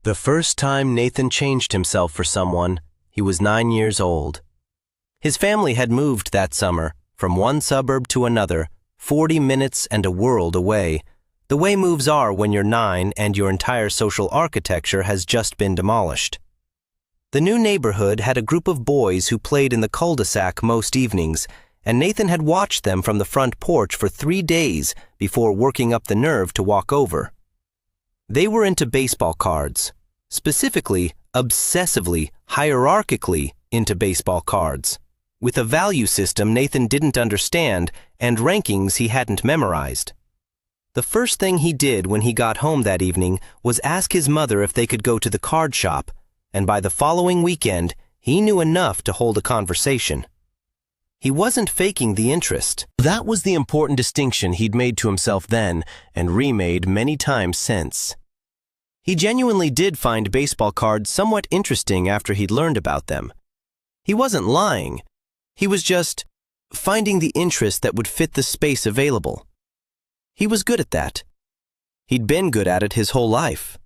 The first time Nathan changed himself for someone, he was 9 years old. His family had moved that summer, from one suburb to another, 40 minutes and a world away, the way moves are when you're 9 and your entire social architecture has just been demolished. The new neighborhood had a group of boys who played in the cul-de-sac most evenings, and Nathan had watched them from the front porch for 3 days before working up the nerve to walk over. They were into baseball cards, specifically, obsessively, hierarchically into baseball cards, with a value system Nathan didn't understand and rankings he hadn't memorized. The first thing he did when he got home that evening was ask his mother if they could go to the card shop, and by the following weekend, he knew enough to hold a conversation. He wasn't faking the interest. That was the important distinction he'd made to himself then and remade many times since. He genuinely did find baseball cards somewhat interesting after he'd learned about them. He wasn't lying. He was just finding the interest that would fit the space available. He was good at that. He'd been good at it his whole life.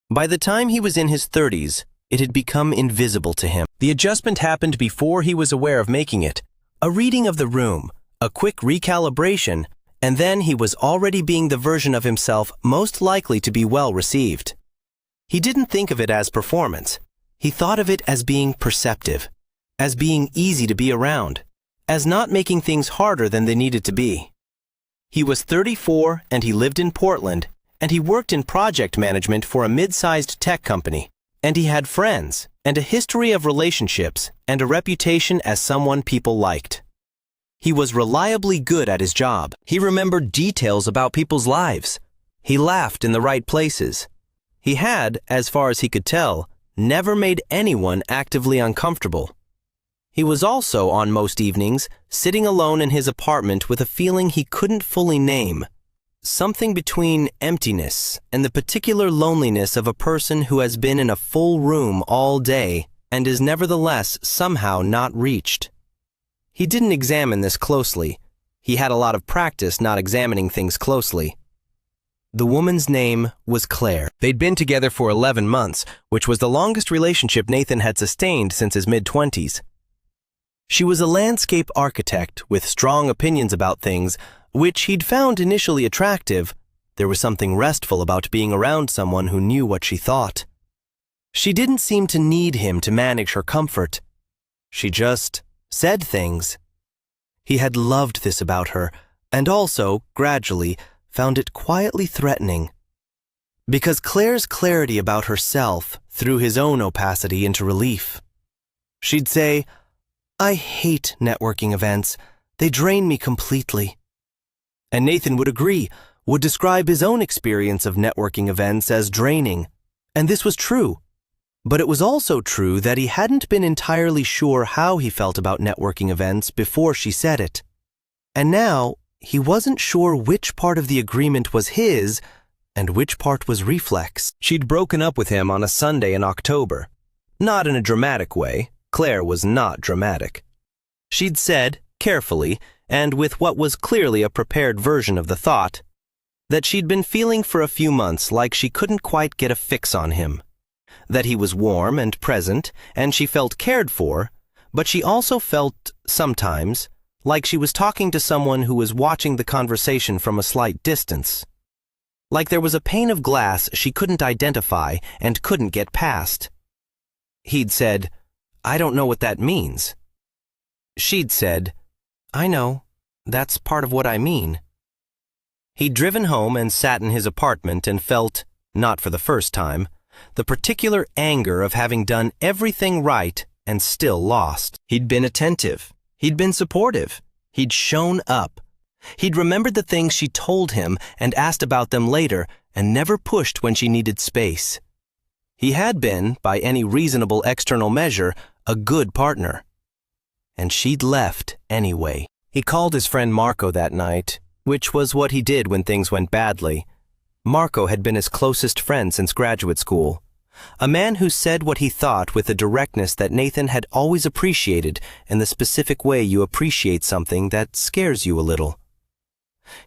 By the time he was in his 30s, it had become invisible to him. The adjustment happened before he was aware of making it. A reading of the room, a quick recalibration, and then he was already being the version of himself most likely to be well received. He didn't think of it as performance. He thought of it as being perceptive, as being easy to be around, as not making things harder than they needed to be. He was 34 and he lived in Portland, and he worked in project management for a mid-sized tech company, and he had friends, and a history of relationships, and a reputation as someone people liked. He was reliably good at his job. He remembered details about people's lives. He laughed in the right places. He had, as far as he could tell, never made anyone actively uncomfortable. He was also, on most evenings, sitting alone in his apartment with a feeling he couldn't fully name. Something between emptiness and the particular loneliness of a person who has been in a full room all day and is nevertheless somehow not reached. He didn't examine this closely. He had a lot of practice not examining things closely. The woman's name was Claire. They'd been together for 11 months, which was the longest relationship Nathan had sustained since his mid-20s. She was a landscape architect with strong opinions about things, which he'd found initially attractive. There was something restful about being around someone who knew what she thought. She didn't seem to need him to manage her comfort. She just said things. He had loved this about her, and also, gradually, found it quietly threatening. Because Claire's clarity about herself threw his own opacity into relief. She'd say, "I hate networking events. They drain me completely." And Nathan would agree, would describe his own experience of networking events as draining. And this was true. But it was also true that he hadn't been entirely sure how he felt about networking events before she said it. And now, he wasn't sure which part of the agreement was his and which part was reflex. She'd broken up with him on a Sunday in October. Not in a dramatic way. Claire was not dramatic. She'd said, carefully, and with what was clearly a prepared version of the thought, that she'd been feeling for a few months like she couldn't quite get a fix on him. That he was warm and present, and she felt cared for, but she also felt, sometimes, like she was talking to someone who was watching the conversation from a slight distance. Like there was a pane of glass she couldn't identify and couldn't get past. He'd said, "I don't know what that means." She'd said, "I know. That's part of what I mean." He'd driven home and sat in his apartment and felt, not for the first time, the particular anger of having done everything right and still lost. He'd been attentive. He'd been supportive. He'd shown up. He'd remembered the things she told him and asked about them later and never pushed when she needed space. He had been, by any reasonable external measure, a good partner. And she'd left anyway. He called his friend Marco that night, which was what he did when things went badly. Marco had been his closest friend since graduate school. A man who said what he thought with a directness that Nathan had always appreciated and the specific way you appreciate something that scares you a little.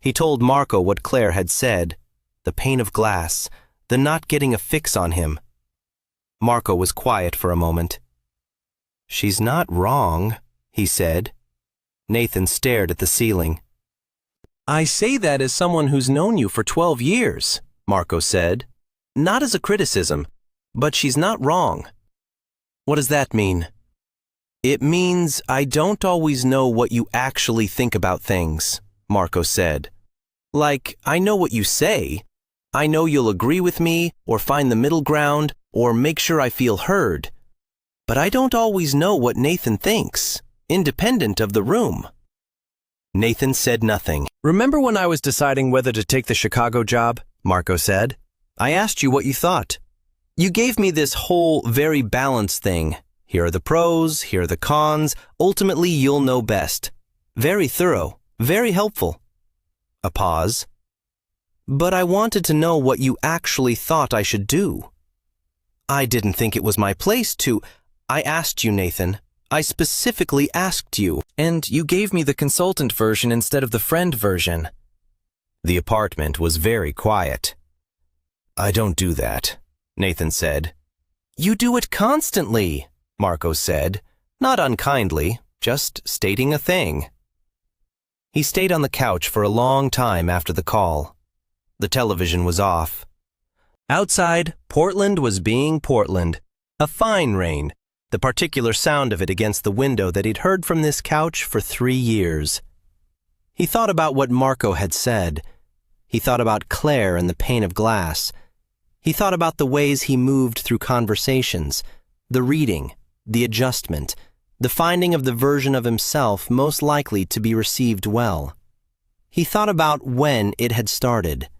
He told Marco what Claire had said, the pane of glass, the not getting a fix on him. Marco was quiet for a moment. "She's not wrong," he said. Nathan stared at the ceiling. "I say that as someone who's known you for 12 years, Marco said. "Not as a criticism, but she's not wrong." "What does that mean?" "It means I don't always know what you actually think about things," Marco said. "Like, I know what you say. I know you'll agree with me, or find the middle ground, or make sure I feel heard. But I don't always know what Nathan thinks, independent of the room." Nathan said nothing. "Remember when I was deciding whether to take the Chicago job?" Marco said. "I asked you what you thought. You gave me this whole very balanced thing. Here are the pros, here are the cons. Ultimately, you'll know best. Very thorough, very helpful." A pause. "But I wanted to know what you actually thought I should do. I didn't think it was my place to. I asked you, Nathan. I specifically asked you, and you gave me the consultant version instead of the friend version." The apartment was very quiet. "I don't do that," Nathan said. "You do it constantly," Marco said, not unkindly, just stating a thing. He stayed on the couch for a long time after the call. The television was off. Outside, Portland was being Portland. A fine rain, the particular sound of it against the window that he'd heard from this couch for 3 years. He thought about what Marco had said. He thought about Claire and the pane of glass. He thought about the ways he moved through conversations, the reading, the adjustment, the finding of the version of himself most likely to be received well. He thought about when it had started.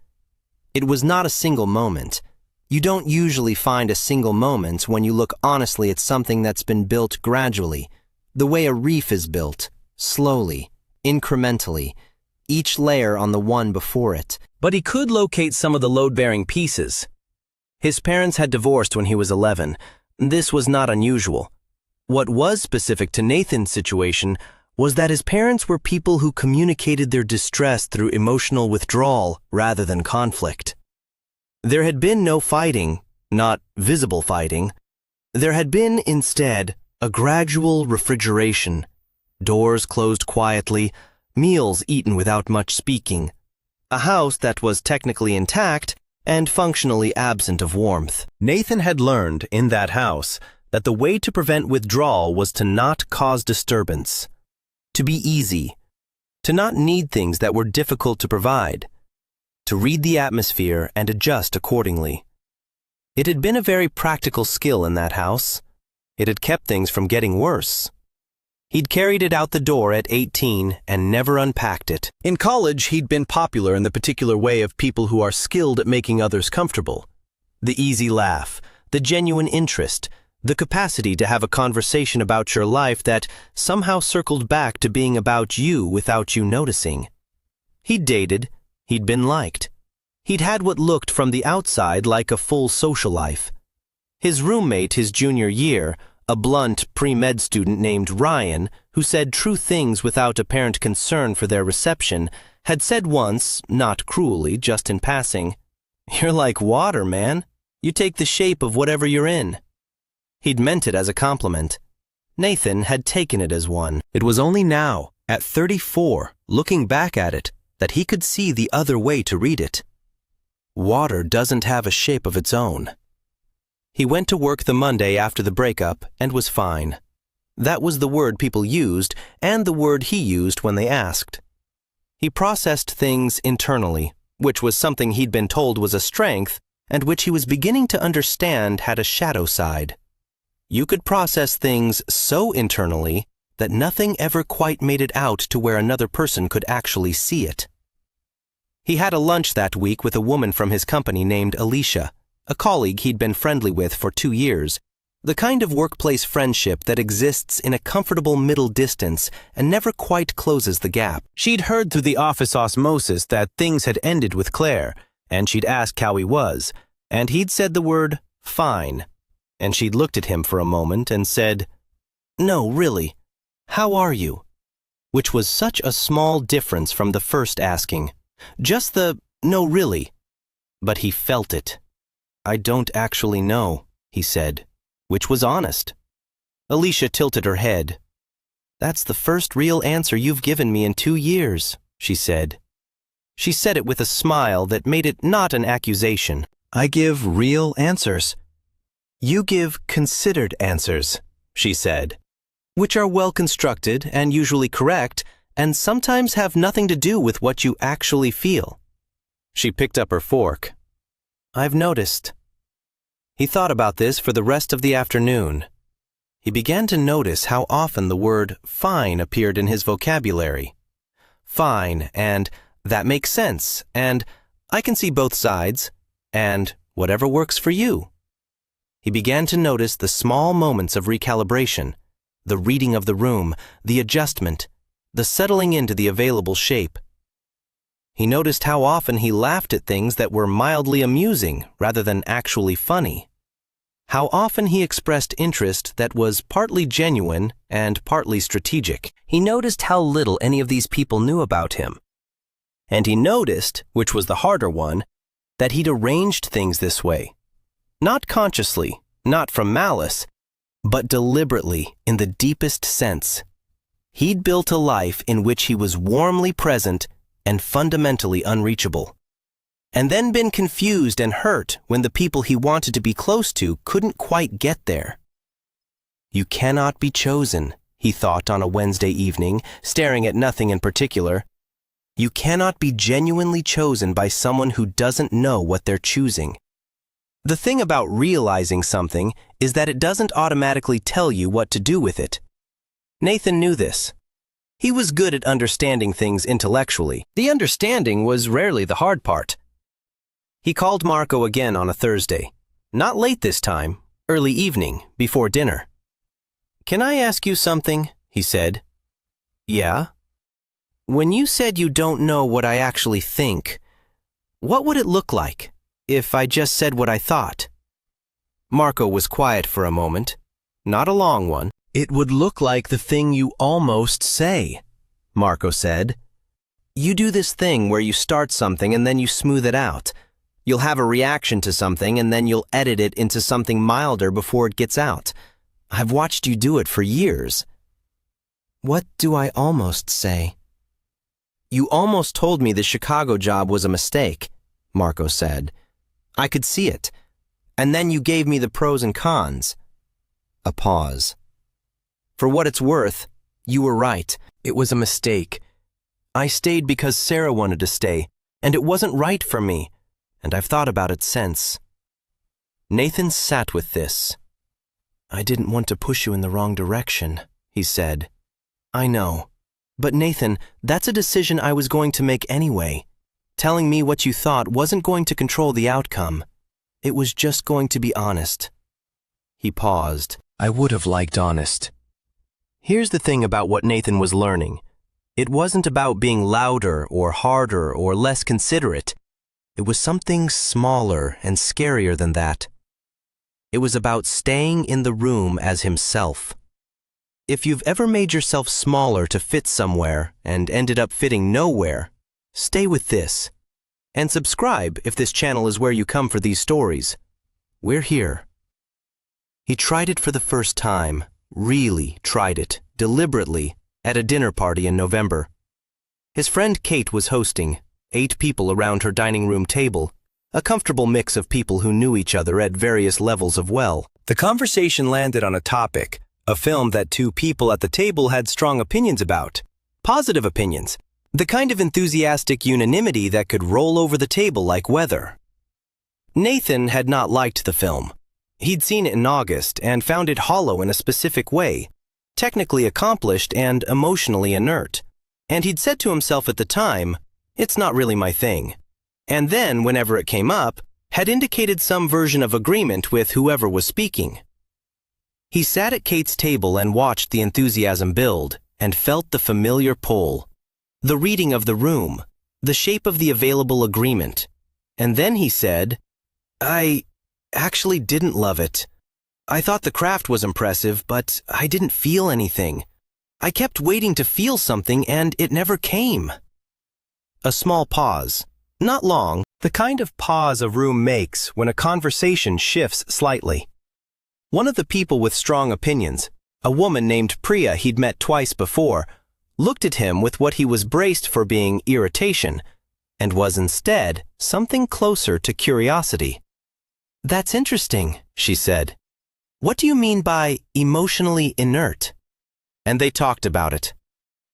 It was not a single moment. You don't usually find a single moment when you look honestly at something that's been built gradually, the way a reef is built, slowly, incrementally, each layer on the one before it. But he could locate some of the load-bearing pieces. His parents had divorced when he was 11. This was not unusual. What was specific to Nathan's situation was that his parents were people who communicated their distress through emotional withdrawal rather than conflict. There had been no fighting, not visible fighting. There had been, instead, a gradual refrigeration, doors closed quietly, meals eaten without much speaking, a house that was technically intact and functionally absent of warmth. Nathan had learned in that house that the way to prevent withdrawal was to not cause disturbance, to be easy, to not need things that were difficult to provide, to read the atmosphere and adjust accordingly. It had been a very practical skill in that house. It had kept things from getting worse. He'd carried it out the door at 18 and never unpacked it. In college, he'd been popular in the particular way of people who are skilled at making others comfortable. The easy laugh, the genuine interest, the capacity to have a conversation about your life that somehow circled back to being about you without you noticing. He'd dated. He'd been liked. He'd had what looked from the outside like a full social life. His roommate his junior year, a blunt pre-med student named Ryan, who said true things without apparent concern for their reception, had said once, not cruelly, just in passing, "You're like water, man. You take the shape of whatever you're in." He'd meant it as a compliment. Nathan had taken it as one. It was only now, at 34, looking back at it, that he could see the other way to read it. Water doesn't have a shape of its own. He went to work the Monday after the breakup and was fine. That was the word people used and the word he used when they asked. He processed things internally, which was something he'd been told was a strength and which he was beginning to understand had a shadow side. You could process things so internally that nothing ever quite made it out to where another person could actually see it. He had a lunch that week with a woman from his company named Alicia, a colleague he'd been friendly with for 2 years, the kind of workplace friendship that exists in a comfortable middle distance and never quite closes the gap. She'd heard through the office osmosis that things had ended with Claire, and she'd asked how he was, and he'd said the word, "fine," and she'd looked at him for a moment and said, "No, really. How are you?" Which was such a small difference from the first asking. Just the, "no, really." But he felt it. I don't actually know, he said, which was honest. Alicia tilted her head. That's the first real answer you've given me in 2 years, she said. She said it with a smile that made it not an accusation. I give real answers. You give considered answers, she said, which are well-constructed and usually correct, and sometimes have nothing to do with what you actually feel. She picked up her fork. I've noticed. He thought about this for the rest of the afternoon. He began to notice how often the word fine appeared in his vocabulary. Fine, and that makes sense, and I can see both sides, and whatever works for you. He began to notice the small moments of recalibration, the reading of the room, the adjustment, the settling into the available shape. He noticed how often he laughed at things that were mildly amusing rather than actually funny. How often he expressed interest that was partly genuine and partly strategic. He noticed how little any of these people knew about him. And he noticed, which was the harder one, that he'd arranged things this way. Not consciously, not from malice, but deliberately in the deepest sense. He'd built a life in which he was warmly present and fundamentally unreachable, and then been confused and hurt when the people he wanted to be close to couldn't quite get there. You cannot be chosen, he thought on a Wednesday evening, staring at nothing in particular. You cannot be genuinely chosen by someone who doesn't know what they're choosing. The thing about realizing something is that it doesn't automatically tell you what to do with it. Nathan knew this. He was good at understanding things intellectually. The understanding was rarely the hard part. He called Marco again on a Thursday. Not late this time, early evening, before dinner. Can I ask you something? He said. Yeah? When you said you don't know what I actually think, what would it look like if I just said what I thought? Marco was quiet for a moment, not a long one. It would look like the thing you almost say, Marco said. You do this thing where you start something and then you smooth it out. You'll have a reaction to something and then you'll edit it into something milder before it gets out. I've watched you do it for years. What do I almost say? You almost told me the Chicago job was a mistake, Marco said. I could see it. And then you gave me the pros and cons. A pause. For what it's worth, you were right. It was a mistake. I stayed because Sarah wanted to stay, and it wasn't right for me, and I've thought about it since. Nathan sat with this. I didn't want to push you in the wrong direction, he said. I know. But Nathan, that's a decision I was going to make anyway. Telling me what you thought wasn't going to control the outcome. It was just going to be honest. He paused. I would have liked honest. Here's the thing about what Nathan was learning. It wasn't about being louder or harder or less considerate. It was something smaller and scarier than that. It was about staying in the room as himself. If you've ever made yourself smaller to fit somewhere and ended up fitting nowhere, stay with this. And subscribe if this channel is where you come for these stories. We're here. He tried it for the first time, really tried it, deliberately, at a dinner party in November. His friend Kate was hosting, 8 people around her dining room table, a comfortable mix of people who knew each other at various levels of well. The conversation landed on a topic, a film that 2 people at the table had strong opinions about. Positive opinions. The kind of enthusiastic unanimity that could roll over the table like weather. Nathan had not liked the film. He'd seen it in August and found it hollow in a specific way, technically accomplished and emotionally inert. And he'd said to himself at the time, it's not really my thing. And then, whenever it came up, had indicated some version of agreement with whoever was speaking. He sat at Kate's table and watched the enthusiasm build and felt the familiar pull. The reading of the room, the shape of the available agreement. And then he said, I actually didn't love it. I thought the craft was impressive, but I didn't feel anything. I kept waiting to feel something and it never came. A small pause. Not long, the kind of pause a room makes when a conversation shifts slightly. One of the people with strong opinions, a woman named Priya he'd met twice before, looked at him with what he was braced for being irritation, and was instead something closer to curiosity. "That's interesting," she said. "What do you mean by emotionally inert?" And they talked about it.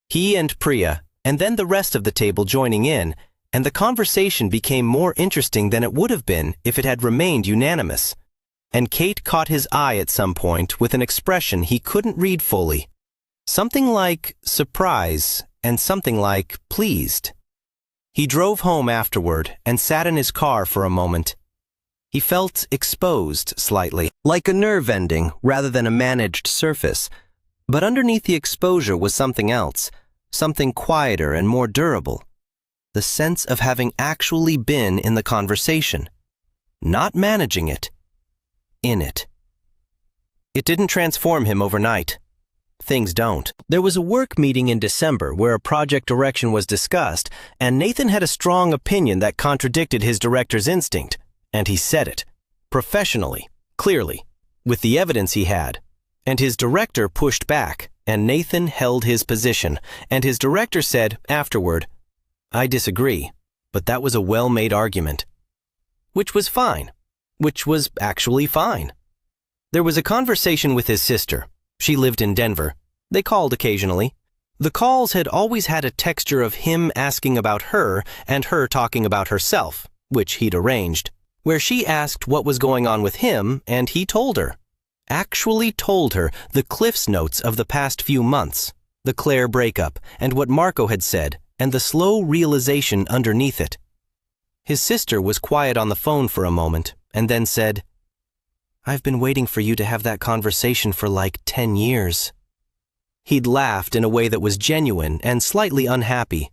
He and Priya, and then the rest of the table joining in, and the conversation became more interesting than it would have been if it had remained unanimous. And Kate caught his eye at some point with an expression he couldn't read fully. Something like surprise and something like pleased. He drove home afterward and sat in his car for a moment. He felt exposed slightly, like a nerve ending rather than a managed surface. But underneath the exposure was something else, something quieter and more durable. The sense of having actually been in the conversation, not managing it, in it. It didn't transform him overnight. Things don't. There was a work meeting in December where a project direction was discussed, and Nathan had a strong opinion that contradicted his director's instinct, and he said it, professionally, clearly, with the evidence he had. And his director pushed back, and Nathan held his position, and his director said afterward, "I disagree, but that was a well-made argument." Which was fine. Which was actually fine. There was a conversation with his sister. She lived in Denver. They called occasionally. The calls had always had a texture of him asking about her and her talking about herself, which he'd arranged, where she asked what was going on with him, and he told her. Actually told her the Cliff's notes of the past few months, the Claire breakup, and what Marco had said, and the slow realization underneath it. His sister was quiet on the phone for a moment, and then said, "I've been waiting for you to have that conversation for like 10 years. He'd laughed in a way that was genuine and slightly unhappy.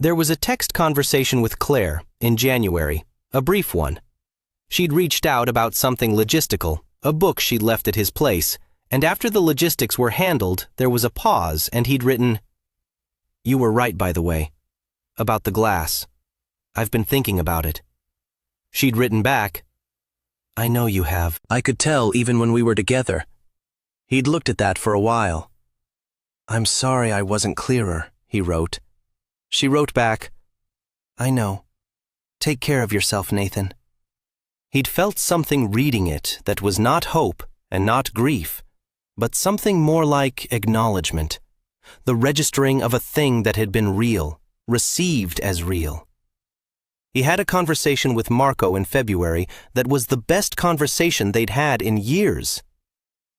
There was a text conversation with Claire in January, a brief one. She'd reached out about something logistical, a book she'd left at his place, and after the logistics were handled, there was a pause, and he'd written, "You were right, by the way, about the glass. I've been thinking about it." She'd written back, "I know you have. I could tell even when we were together." He'd looked at that for a while. "I'm sorry I wasn't clearer," he wrote. She wrote back, "I know. Take care of yourself, Nathan." He'd felt something reading it that was not hope and not grief, but something more like acknowledgement, the registering of a thing that had been real, received as real. He had a conversation with Marco in February that was the best conversation they'd had in years.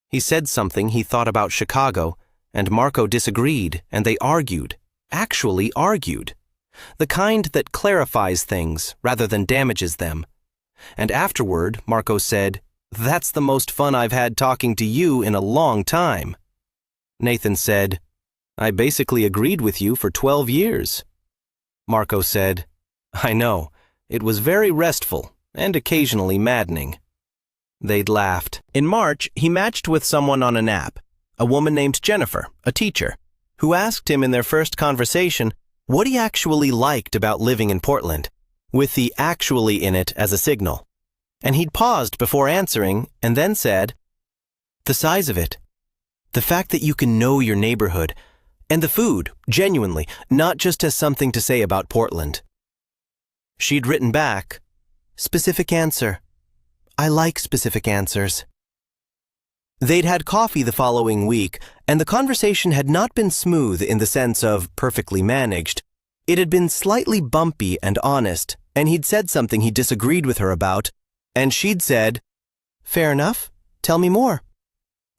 He said something he thought about Chicago, and Marco disagreed, and they argued, actually argued, the kind that clarifies things rather than damages them. And afterward, Marco said, "That's the most fun I've had talking to you in a long time." Nathan said, "I basically agreed with you for 12 years. Marco said, "I know. It was very restful and occasionally maddening." They'd laughed. In March, he matched with someone on an app, a woman named Jennifer, a teacher, who asked him in their first conversation what he actually liked about living in Portland, with the "actually" in it as a signal. And he'd paused before answering and then said, "The size of it. The fact that you can know your neighborhood. And the food, genuinely, not just as something to say about Portland." She'd written back, "Specific answer. I like specific answers." They'd had coffee the following week, and the conversation had not been smooth in the sense of perfectly managed. It had been slightly bumpy and honest, and he'd said something he disagreed with her about, and she'd said, "Fair enough, tell me more."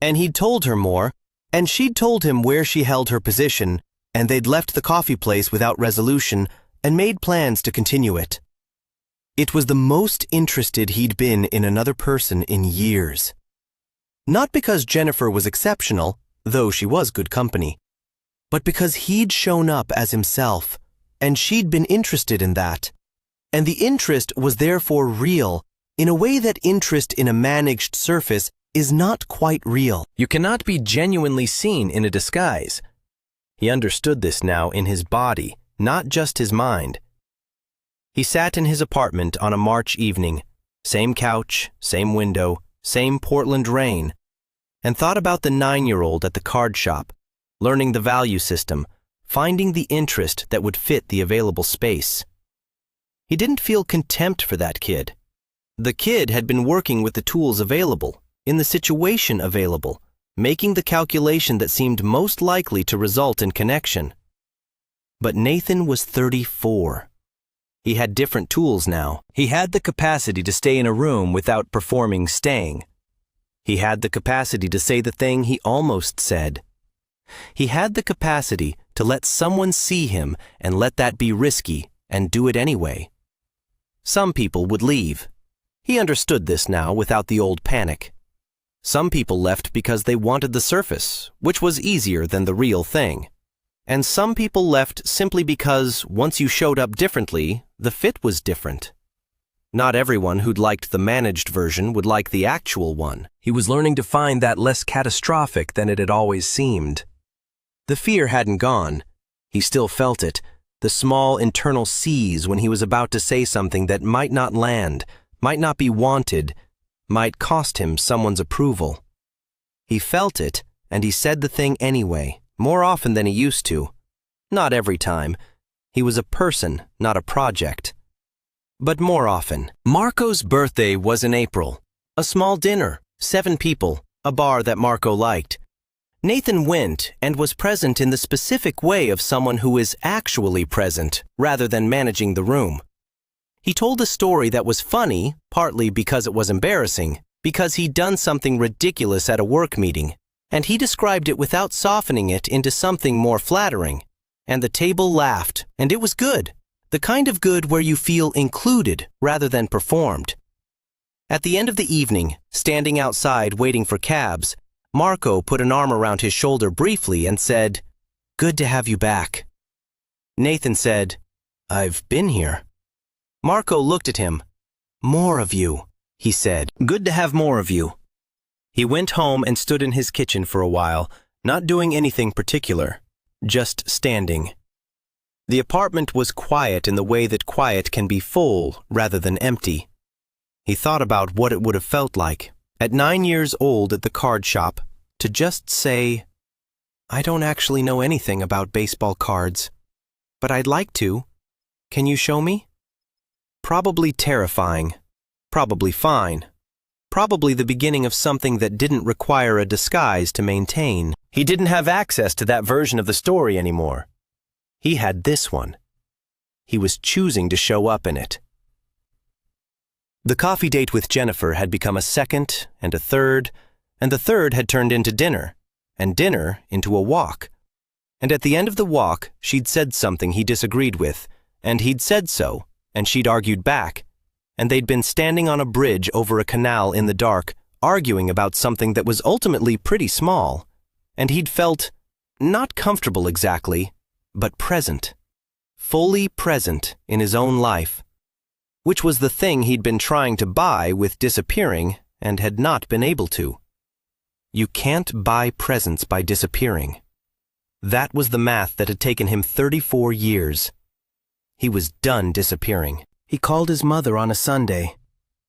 And he'd told her more, and she'd told him where she held her position, and they'd left the coffee place without resolution and made plans to continue it. It was the most interested he'd been in another person in years. Not because Jennifer was exceptional, though she was good company, but because he'd shown up as himself, and she'd been interested in that. And the interest was therefore real, in a way that interest in a managed surface is not quite real. You cannot be genuinely seen in a disguise. He understood this now in his body, not just his mind. He sat in his apartment on a March evening, same couch, same window, same Portland rain, and thought about the 9-year-old at the card shop, learning the value system, finding the interest that would fit the available space. He didn't feel contempt for that kid. The kid had been working with the tools available, in the situation available, making the calculation that seemed most likely to result in connection. But Nathan was 34. He had different tools now. He had the capacity to stay in a room without performing staying. He had the capacity to say the thing he almost said. He had the capacity to let someone see him and let that be risky and do it anyway. Some people would leave. He understood this now without the old panic. Some people left because they wanted the surface, which was easier than the real thing. And some people left simply because once you showed up differently, the fit was different. Not everyone who'd liked the managed version would like the actual one. He was learning to find that less catastrophic than it had always seemed. The fear hadn't gone. He still felt it, the small internal seize when he was about to say something that might not land, might not be wanted, might cost him someone's approval. He felt it, and he said the thing anyway, more often than he used to. Not every time. He was a person, not a project. But more often. Marco's birthday was in April. A small dinner, 7 people, a bar that Marco liked. Nathan went and was present in the specific way of someone who is actually present, rather than managing the room. He told a story that was funny, partly because it was embarrassing, because he'd done something ridiculous at a work meeting, and he described it without softening it into something more flattering. And the table laughed, and it was good, the kind of good where you feel included rather than performed. At the end of the evening, standing outside waiting for cabs, Marco put an arm around his shoulder briefly and said, "Good to have you back." Nathan said, "I've been here." Marco looked at him. "More of you," he said. "Good to have more of you." He went home and stood in his kitchen for a while, not doing anything particular, just standing. The apartment was quiet in the way that quiet can be full rather than empty. He thought about what it would have felt like, at 9 years old at the card shop, to just say, "I don't actually know anything about baseball cards, but I'd like to. Can you show me?" Probably terrifying, probably fine, probably the beginning of something that didn't require a disguise to maintain. He didn't have access to that version of the story anymore. He had this one. He was choosing to show up in it. The coffee date with Jennifer had become a second and a third, and the third had turned into dinner, and dinner into a walk. And at the end of the walk, she'd said something he disagreed with, and he'd said so, and she'd argued back, and they'd been standing on a bridge over a canal in the dark, arguing about something that was ultimately pretty small, and he'd felt not comfortable exactly, but present, fully present in his own life, which was the thing he'd been trying to buy with disappearing and had not been able to. You can't buy presence by disappearing. That was the math that had taken him 34 years. He was done disappearing. He called his mother on a Sunday.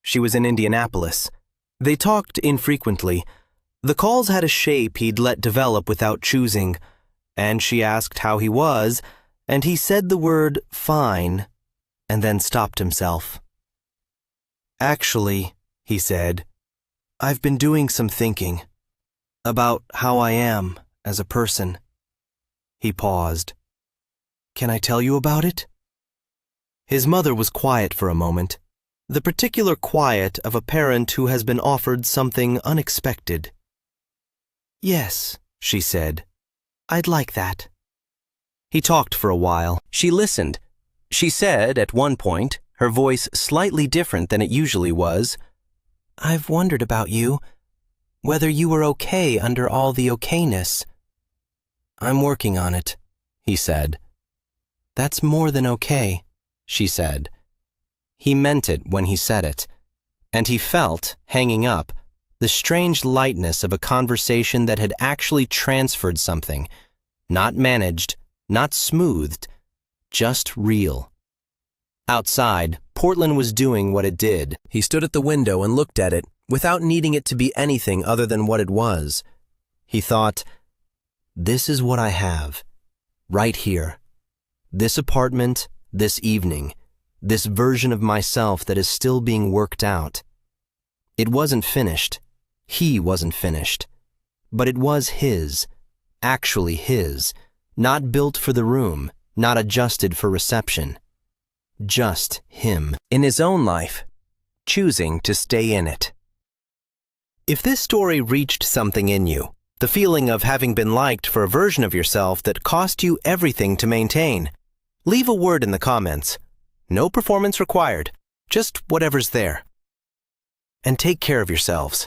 She was in Indianapolis. They talked infrequently. The calls had a shape he'd let develop without choosing, and she asked how he was, and he said the word "fine," and then stopped himself. "Actually," he said, "I've been doing some thinking about how I am as a person." He paused. "Can I tell you about it?" His mother was quiet for a moment, the particular quiet of a parent who has been offered something unexpected. "Yes," she said, "I'd like that." He talked for a while. She listened. She said, at one point, her voice slightly different than it usually was, "I've wondered about you, whether you were okay under all the okayness." "I'm working on it," he said. "That's more than okay," she said. He meant it when he said it, and he felt, hanging up, the strange lightness of a conversation that had actually transferred something, not managed, not smoothed, just real. Outside, Portland was doing what it did. He stood at the window and looked at it, without needing it to be anything other than what it was. He thought, "This is what I have, right here. This apartment, this evening, this version of myself that is still being worked out. It wasn't finished. He wasn't finished. But it was his, actually his, not built for the room, not adjusted for reception. Just him, in his own life, choosing to stay in it." If this story reached something in you, the feeling of having been liked for a version of yourself that cost you everything to maintain, leave a word in the comments. No performance required, just whatever's there. And take care of yourselves.